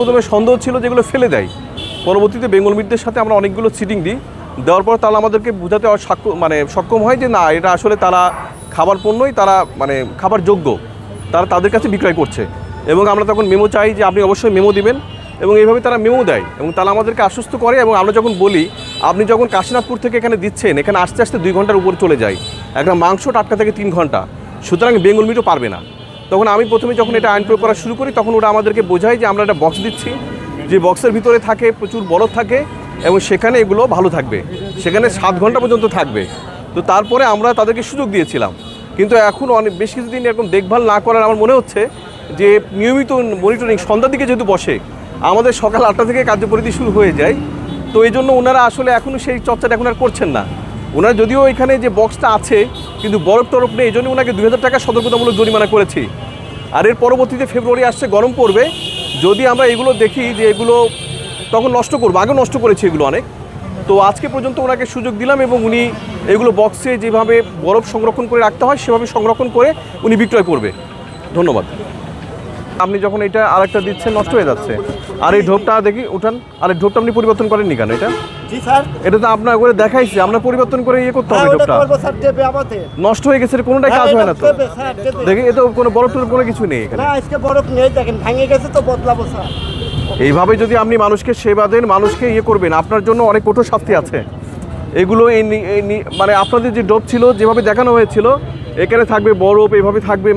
প্রথমে সন্দেহ ছিল যেগুলো ফেলে দেয়, পরবর্তীতে বেঙ্গল মিটদের সাথে আমরা অনেকগুলো সিটিং দিই, দেওয়ার পর তারা আমাদেরকে বোঝাতে সক্ষম হয় যে না, এটা আসলে তারা খাবার পণ্যই, তারা খাবার যোগ্য, তারা তাদের কাছে বিক্রয় করছে। এবং আমরা তখন মেমো চাই যে আপনি অবশ্যই মেমো দিবেন, এবং এইভাবে তারা মেমো দেয় এবং তারা আমাদেরকে আশ্বস্ত করে। এবং আমরা যখন বলি আপনি যখন কাশীনাথপুর থেকে এখানে দিচ্ছেন, এখানে আসতে আসতে 2 ঘন্টার উপরে চলে যায়, একটা মাংস টাটকা থেকে 3 ঘন্টা, সুতরাং বেঙ্গল মিটও পারবে না। তখন আমি প্রথমে যখন এটা আইন প্রয়োগ করা শুরু করি, তখন ওরা আমাদেরকে বোঝায় যে আমরা একটা বক্স দিচ্ছি, যে বক্সের ভিতরে থাকে প্রচুর বরফ থাকে এবং সেখানে এগুলো ভালো থাকবে, সেখানে 7 ঘন্টা পর্যন্ত থাকবে। তো তারপরে আমরা তাদেরকে সুযোগ দিয়েছিলাম, কিন্তু এখন অনেক বেশ কিছুদিন এরকম দেখভাল না করার আমার মনে হচ্ছে যে নিয়মিত মনিটরিং সন্ধ্যার দিকে যেহেতু বসে, আমাদের সকাল 8টা থেকে কার্যপরিধি শুরু হয়ে যায়, তো এই জন্য ওনারা আসলে এখনও সেই চর্চাটা এখন আর করছেন না। ওনারা যদিও এখানে যে বক্সটা আছে কিন্তু বরফ টরফ নেই, এই জন্য ওনাকে 2000 টাকা সতর্কতামূলক জরিমানা করেছি। আর এর পরবর্তীতে ফেব্রুয়ারি আসছে, গরম পড়বে, যদি আমরা এগুলো দেখি যে এগুলো তখন নষ্ট করবো, আগে নষ্ট করেছি এগুলো অনেক, তো আজকে পর্যন্ত ওনাকে সুযোগ দিলাম এবং উনি এগুলো বক্সে যেভাবে বরফ সংরক্ষণ করে রাখতে হয় সেভাবে সংরক্ষণ করে উনি বিক্রয় করবে। ধন্যবাদ। আপনি যখন এটা আরেকটা দিচ্ছেন নষ্ট হয়ে যাচ্ছে, আর এই ঢোপটা দেখি উঠান, আর এই ঢোপটা আপনি পরিবর্তন করেননি কেন? এটা জি স্যার, এটা তো আপনার করে দেখাইছি, আমরা পরিবর্তন করে ইয়ে করতে হবে। ঢোপটা নষ্ট হয়ে গেছে, কোনোটাই কাজ হয় না তো। দেখি এ তো কোনো বরফ টরফ কোনো কিছু নেই এখানে। না, আজকে বরফ নেই, দেখেন ভেঙে গেছে, তো বদলাবো স্যার। এইভাবে যদি আপনি মানুষকে সেবা দেন, মানুষকে ইয়ে করবেন, আপনার জন্য অনেক কঠোর শাস্তি আছে। এগুলো আপনাদের যে ডোপ ছিল যেভাবে দেখানো হয়েছিল, এখানে থাকবে বরফ, এইভাবে থাকবে।